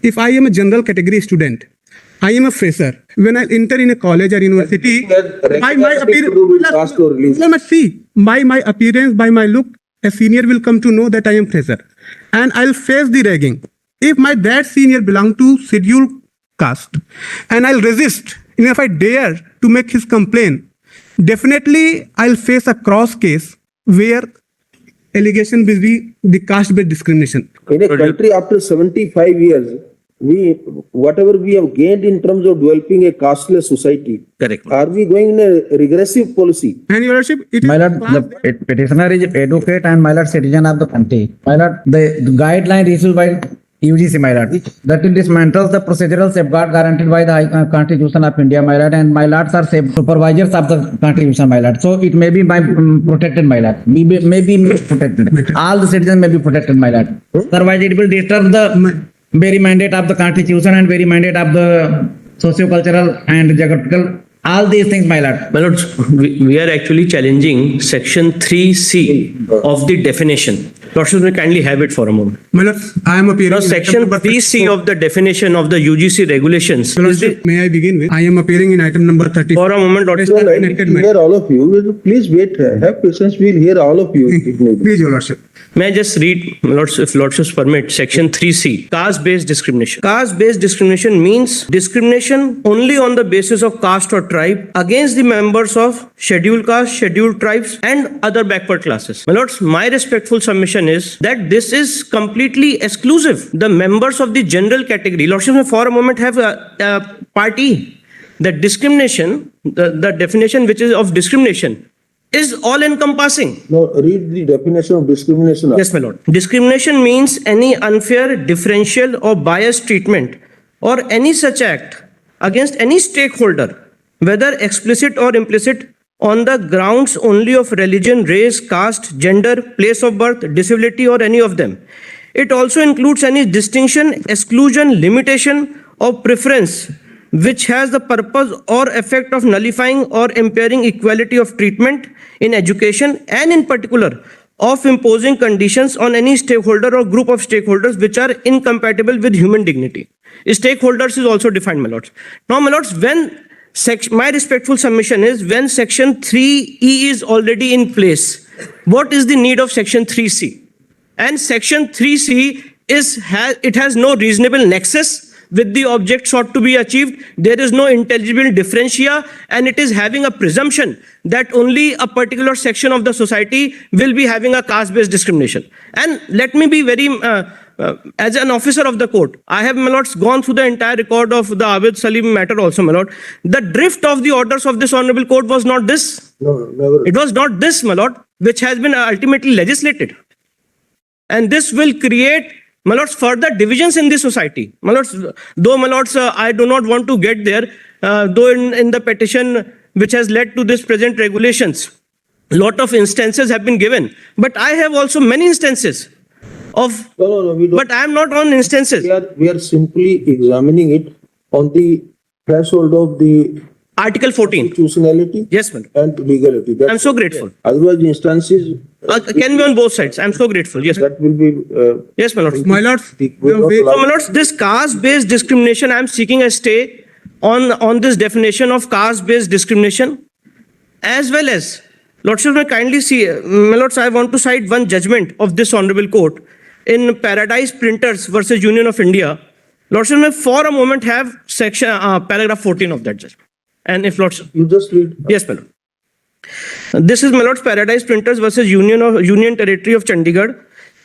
if I am a general category student, I am a fresher. When I enter in a college or university, by my appearance, see, by my appearance, by my look, a senior will come to know that I am fresher, and I'll face the ragging. If my that senior belong to scheduled caste, and I'll resist, and if I dare to make his complaint, definitely I'll face a cross case where allegation will be the caste-based discrimination. In a country after 75 years, whatever we have gained in terms of developing a casteless society, Correct. are we going in a regressive policy? And your worship, it My is lord, the petitioner is advocate and my lord citizen of the country. My lord, the guideline issued by UGC, my lord, that will dismantle the procedural safeguard guaranteed by the Constitution of India, my lord, and my lords are supervisors of the Constitution, my lord. So it may be protected, my lord. May be protected. All the citizens may be protected, my lord. Otherwise, it will disturb the very mandate of the Constitution and very mandate of the socio-cultural and geographical, all these things, my lord. My lords, we are actually challenging section 3C of the definition. Lordships may kindly have it for a moment. my lord, I am appearing. Now, in section item number 3C of the definition of the UGC regulations. My lordship, may I begin with? I am appearing in item number 30. For a moment, Lordship. Well, I Enacted will by- hear all of you. Please wait. Have patience. We'll hear all of you. if need be. Please, your lordship. May I just read, Lords, if Lordships permit, section 3C, caste-based discrimination. Caste-based discrimination means discrimination only on the basis of caste or tribe against the members of scheduled caste, scheduled tribes, and other backward classes. My lords, my respectful submission is that this is completely exclusive. The members of the general category, Lordships may for a moment have a party. That discrimination, the definition which is of discrimination, is all encompassing. Now, read the definition of discrimination. Yes, my lord. Discrimination means any unfair, differential, or biased treatment or any such act against any stakeholder, whether explicit or implicit, on the grounds only of religion, race, caste, gender, place of birth, disability, or any of them. It also includes any distinction, exclusion, limitation, or preference which has the purpose or effect of nullifying or impairing equality of treatment in education, and in particular of imposing conditions on any stakeholder or group of stakeholders which are incompatible with human dignity. Stakeholders is also defined, my lords. Now, my lords, when my respectful submission is when section 3E is already in place, what is the need of section 3C? And section 3C has no reasonable nexus with the object sought to be achieved. There is no intelligible differentia, and it is having a presumption that only a particular section of the society will be having a caste-based discrimination. And let me be very, as an officer of the court, I have, my lords, gone through the entire record of the Abid Salim matter also, my lord. The drift of the orders of this honorable court was not this. No, never. It was not this, my lord, which has been ultimately legislated. And this will create, my lords, further divisions in the society. My lords, though, my lords, I do not want to get there, though in the petition which has led to this present regulations, lot of instances have been given. But I have also many instances of, No, we don't. but I am not on instances. We are simply examining it on the threshold of the Article 14. constitutionality Yes, madam. and legality. That's I'm so grateful. Otherwise, the instances Can be on both sides. I'm so grateful. Yes, that will be. yes, my lords. My lords, will not the- allow- So, my lords, this caste-based discrimination, I am seeking a stay on this definition of caste-based discrimination, as well as, Lordship may kindly see, my lords, I want to cite one judgment of this honorable court in Paradise Printers versus Union of India. Lordship may for a moment have section paragraph 14 of that judgment. And if Lordship, You just read. yes, my lord. This is, my lords, Paradise Printers versus Union Territory of Chandigarh.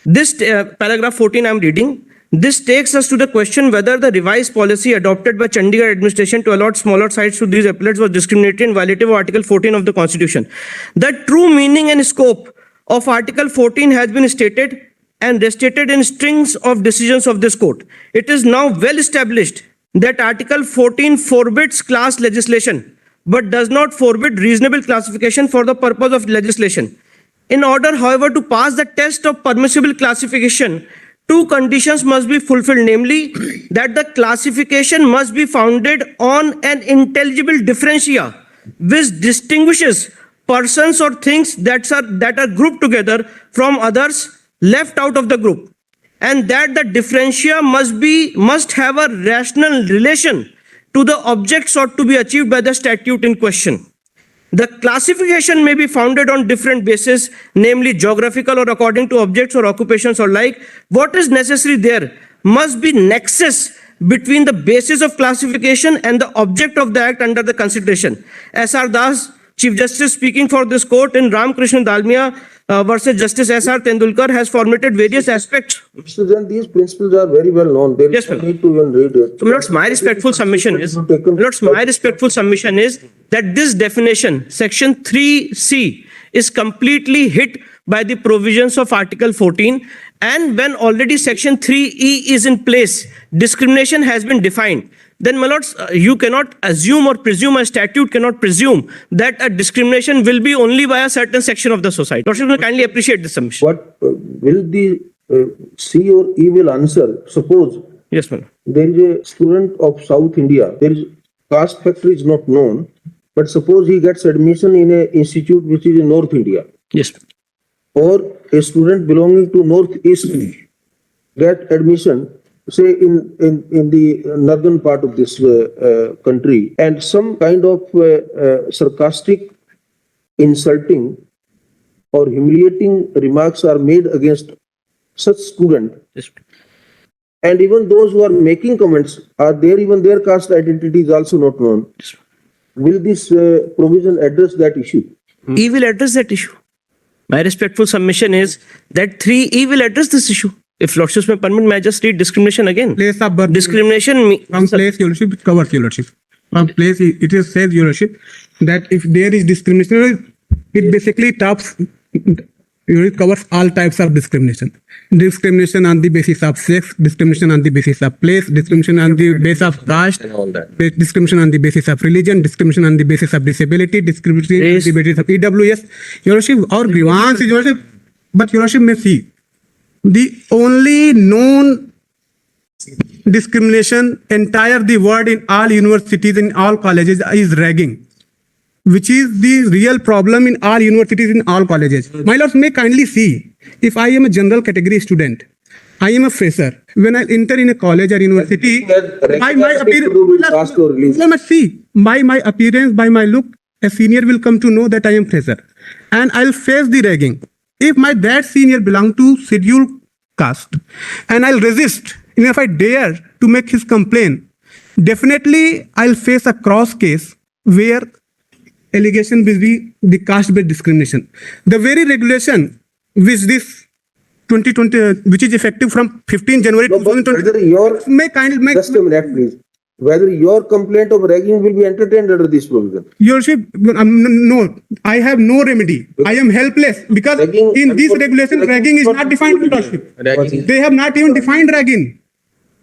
This paragraph 14 I am reading. This takes us to the question whether the revised policy adopted by Chandigarh administration to allot smaller sites to these appellates was discriminatory and violative of Article 14 of the Constitution. The true meaning and scope of Article 14 has been stated and restated in strings of decisions of this court. It is now well established that Article 14 forbids class legislation, but does not forbid reasonable classification for the purpose of legislation. In order, however, to pass the test of permissible classification, two conditions must be fulfilled, namely, that the classification must be founded on an intelligible differentia, which distinguishes persons or things that are grouped together from others left out of the group. and that the differentia must have a rational relation to the object sought to be achieved by the statute in question. The classification may be founded on different bases, namely geographical or according to objects or occupations or like. What is necessary there must be nexus between the basis of classification and the object of the act under the consideration. S.R. Das, Chief Justice speaking for this court in Ramakrishnan Dalmia versus Justice S.R. Tendulkar, has formulated various aspects. Mr. Jain, these principles are very well known. There Yes, is no ma'am. need to even read it. So, my lords, my respectful submission is, that this definition, section 3C, is completely hit by the provisions of Article 14, and when already section 3E is in place, discrimination has been defined. Then, my lords, you cannot assume or presume, a statute cannot presume that a discrimination will be only by a certain section of the society. Lordship will kindly appreciate this submission. What will the C or E will answer? Suppose Yes, ma'am. there is a student of South India, there is caste factor is not known, but suppose he gets admission in a institute which is in North India, Yes, ma'am. or a student belonging to Northeast get admission, say in the northern part of this country, and some kind of sarcastic, insulting or humiliating remarks are made against such student, Yes, ma'am. and even those who are making comments are there, even their caste identity is also not known. Will this provision address that issue? E will address that issue. My respectful submission is that 3E will address this issue. If Lordships may permit, may I just read discrimination again? Place of birth. Discrimination From place, your lordship, it covers your lordship. From place, it is says your lordship that if there is discrimination, it basically it covers all types of discrimination. Discrimination on the basis of sex, discrimination on the basis of place, discrimination on the basis of caste, discrimination on the basis of religion, discrimination on the basis of disability, discrimination on the basis of EWS. Your lordship, our grievance is your lordship, but your lordship may see the only known discrimination entire the world in all universities, in all colleges is ragging, which is the real problem in all universities, in all colleges. My lords may kindly see, if I am a general category student, I am a fresher. When I enter in a college or university, by my appearance, let me see, by my appearance, by my look, a senior will come to know that I am fresher, and I'll face the ragging. If my that senior belong to scheduled caste, and I'll resist, and if I dare to make his complaint, definitely I'll face a cross case where allegation will be the caste-based discrimination. The very regulation which this 2020, which is effective from 15 January No, but 2020, whether your, may kindly make just a minute please, whether your complaint of ragging will be entertained under this provision. your lordship, no, I have no remedy. I am helpless because Ragging- in this regulation, ragging is not defined, your lordship. They have not even defined ragging.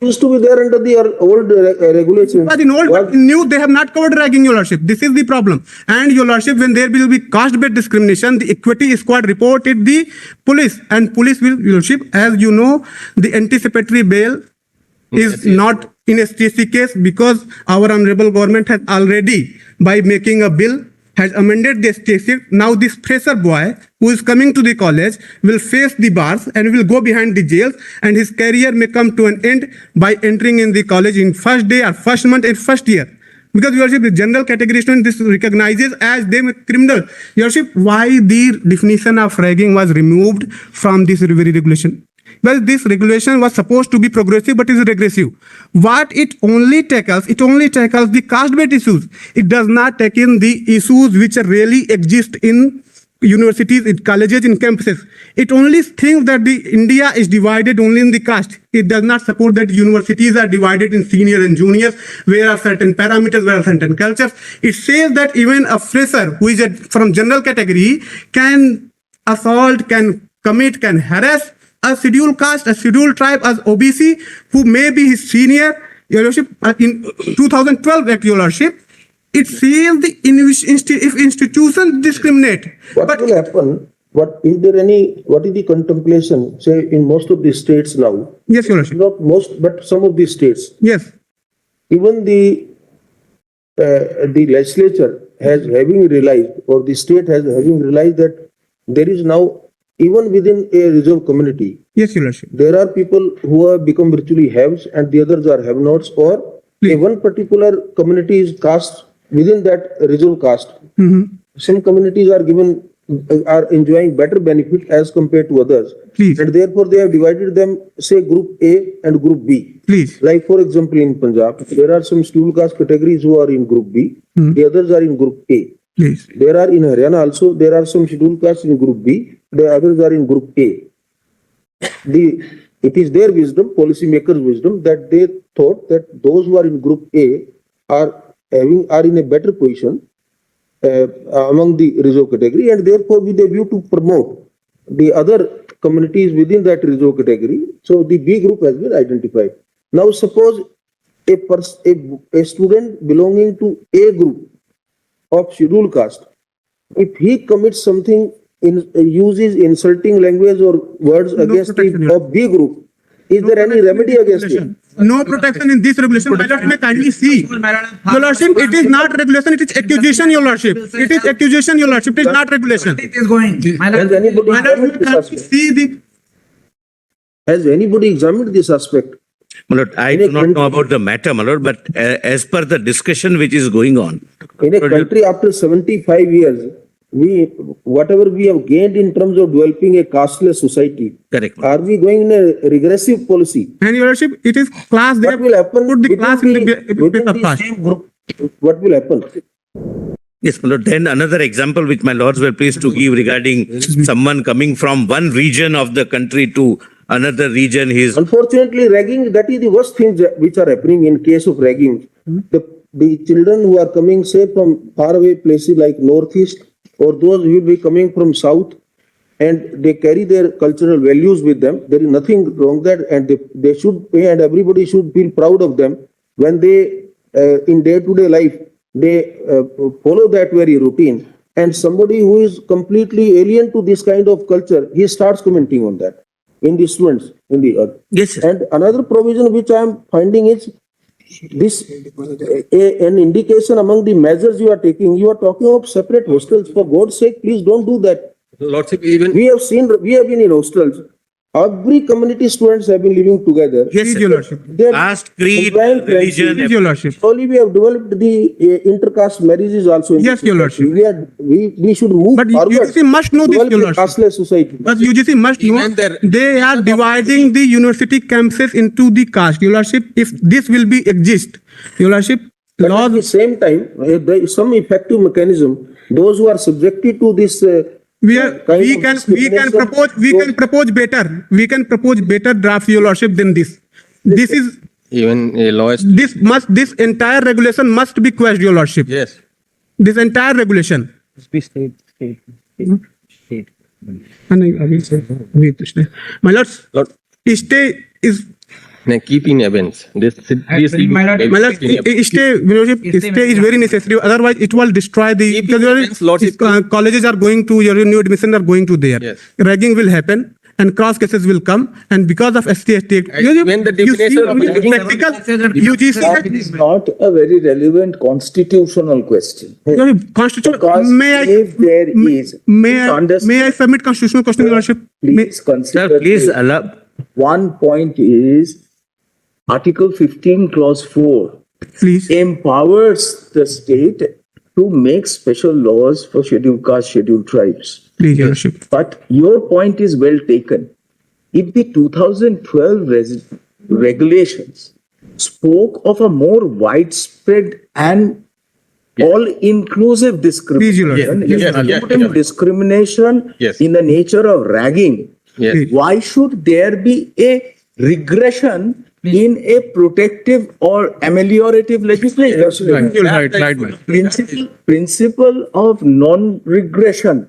Used to be there under the old regulations. But in old, What- but in new, they have not covered ragging, your lordship. This is the problem. And your lordship, when there will be caste-based discrimination, the equity squad reported the police, and police will, your lordship, as you know, the anticipatory bail is not in a STC case because our honorable government has already, by making a bill, has amended the STC. Now this fresher boy who is coming to the college will face the bars and will go behind the jails, and his career may come to an end by entering in the college in first day or first month and first year. Because your lordship, the general category student, this recognizes as them a criminal. Your lordship, why the definition of ragging was removed from this very regulation? Well, this regulation was supposed to be progressive, but is regressive. What it only tackles the caste-based issues. It does not take in the issues which really exist in universities, in colleges, in campuses. It only thinks that the India is divided only in the caste. It does not support that universities are divided in senior and juniors, where are certain parameters, where are certain cultures. It says that even a fresher who is from general category can assault, can commit, can harass a scheduled caste, a scheduled tribe as OBC, who may be his senior. Your lordship, in 2012 Act, your lordship, it says if institutions discriminate. What will happen? What is the contemplation, say, in most of the states now? Yes, your lordship. Not most, but some of the states. Yes. Even the legislature has having realized, or the state has having realized that there is now even within a reserve community, Yes, Your Lordship. there are people who have become virtually haves and the others are have-nots, or a one particular community is caste within that reserve caste. Some communities are given, are enjoying better benefit as compared to others. Please. And therefore they have divided them, say, group A and group B. Please. Like for example, in Punjab, there are some scheduled caste categories who are in group B, the others are in group A. Please. There are in Haryana also, there are some scheduled castes in group B, the others are in group A. It is their wisdom, policymakers' wisdom, that they thought that those who are in group A are in a better position among the reserve category, and therefore with a view to promote the other communities within that reserve category. So the B group has been identified. Now suppose a student belonging to A group of scheduled caste, if he commits something uses insulting language or words No against protection, the of B group, is there any remedy against it? No protection in this regulation. My Lord, may kindly see. Your Lordship, it is not regulation, it is accusation, Your Lordship. It is accusation, Your Lordship, it is not regulation. It is going. My Has lord, anybody My Lord, examined this may aspect? see the, Has anybody examined this aspect? My lord, I In a do not know about the matter, my lord, but as per the discussion which is going on, In a country after 75 years, whatever we have gained in terms of developing a casteless society, correct, my lord. are we going in a regressive policy? and Your Lordship, it is class, they What have will happen put the within class in the within place of the caste. same group? What will happen? Yes, my lord. Then another example which my lords were pleased to give regarding someone coming from one region of the country to another region, his Unfortunately, ragging, that is the worst things which are happening in case of ragging. The children who are coming, say, from faraway places like Northeast, or those who will be coming from South, and they carry their cultural values with them. There is nothing wrong that, and they should pay, and everybody should feel proud of them when they, in day-to-day life, they follow that very routine. And somebody who is completely alien to this kind of culture, he starts commenting on that in the students, in the earth. yes, sir. And another provision which I am finding is this, an indication among the measures you are taking, you are talking of separate hostels. For God's sake, please don't do that. Lordship, even We have been in hostels. Every community students have been living together. Yes, Please, sir. Your Lordship. They are Caste, creed, enjoying religion, friendship. Please, Your Lordship. Slowly we have developed the intercaste marriages also. in Yes, this Your society. Lordship. We should move But forward. UGC must know this, develop Your a Lordship. casteless society. But UGC must know, Even there- they are dividing the university campuses into the caste. Your Lordship, if this will be exist, Your Lordship, But at the laws, same time, there is some effective mechanism. Those who are subjected to this we kind of can discrimination, we can propose better drafts, Your Lordship, than this. This is, even a lowest, this entire regulation must be quashed, Your Lordship. yes. This entire regulation. My lords, Lord, stay is, no, keep in abeyance. This, my lord, my lords, stay, Your Lordship, stay is very necessary. Otherwise, it will destroy the, Keep because in your abeyance, Lordship. colleges are going to, your new admissions are going to there. Yes. Ragging will happen and cross cases will come, and because of ST, When the definition of ragging- That is not a very relevant constitutional question. Constitution, Because may I, if there is, may please I, understand- may I submit constitutional question, Your Lordship? May- Please consider. Sir, please this. allow, One point is Article 15, Clause 4 Please, empowers the state to make special laws for scheduled caste, scheduled tribes. please, Your Lordship. But your point is well taken. If the 2012 regulations spoke of a more widespread and all-inclusive discrimination, Please, Yes, yes, including yes. discrimination Yes. in the nature of ragging, Yes. why should there be a regression in a protective or ameliorative legislation? Principle of non-regression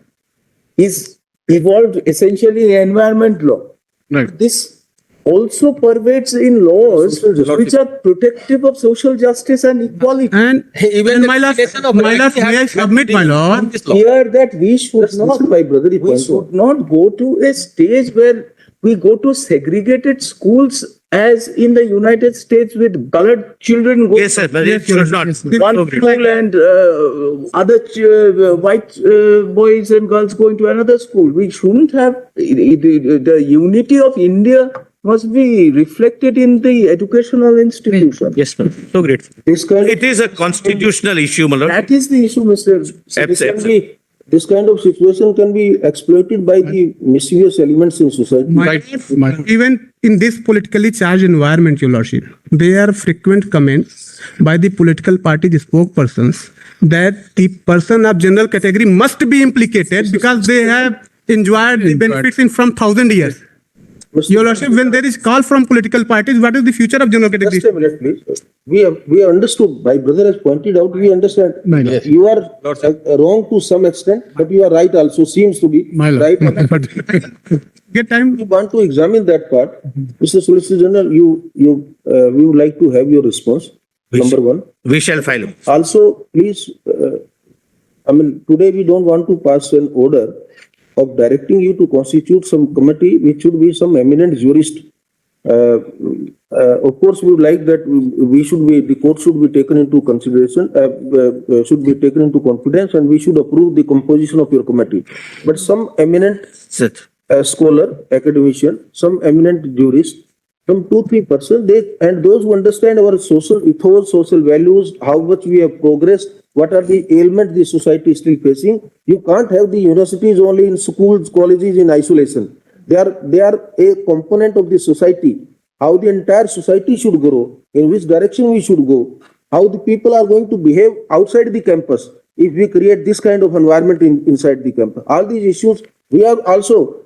is evolved essentially in environment law. Right. This also pervades in laws which are protective of social justice and equality. And, Even and the my lord, definition of my lord, ragging may I has submit, my been lord? in this law. Here that we should not, Listen, my brother, he we points out. should not go to a stage where we go to segregated schools as in the United States with colored children go Yes, sir, but it Your should not. Lordship. one school and other white boys and girls going to another school. We shouldn't have, the unity of India must be reflected in the educational institution. Yes, ma'am. So great. This kind, It is a constitutional issue, my lord. That is the issue, Mr. Absolutely. this kind of situation can be exploited by the mischievous elements in society. Even in this politically charged environment, Your Lordship, there are frequent comments by the political party spokespersons that the person of general category must be implicated because they have enjoyed the benefits in from 1,000 years. Your Lordship, when there is call from political parties, what is the future of general category? Just a minute, please. We have understood, my brother has pointed out, we understand. My lord. You are wrong to some extent, but you are right also, seems to be. My lord. Right? Get time. We want to examine that part. Mr. Solicitor General, we would like to have your response, number one. We shall file. Also, please, today we don't want to pass an order of directing you to constitute some committee which should be some eminent jurist. Of course, we would like that the court should be taken into consideration, should be taken into confidence, and we should approve the composition of your committee. But some eminent Sit. scholar, academician, some eminent jurist, some 2-3 persons, and those who understand our social ethos, social values, how much we have progressed, what are the ailments the society is still facing. You can't have the universities only in schools, colleges in isolation. They are a component of the society. How the entire society should grow, in which direction we should go, how the people are going to behave outside the campus if we create this kind of environment inside the campus. All these issues, we are also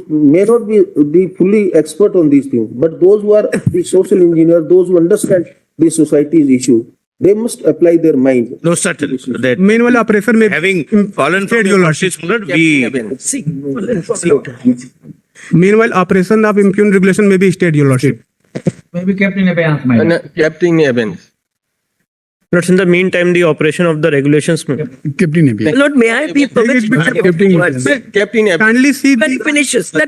may not be fully expert on these things, but those who are the social engineers, those who understand the society's issue, they must apply their mind. No, certainly. That Meanwhile, operator may having fallen from State, your Your lordship's word, we meanwhile operation of impugn regulation may be stayed, Your Lordship. Maybe kept in abeyance, my lord. Kept in abeyance. But in the meantime, the operation of the regulations, ma'am. Kept in abeyance. Lord, may I be permitted? Kept in abeyance. Kept in abeyance. Kindly see When he the finishes, let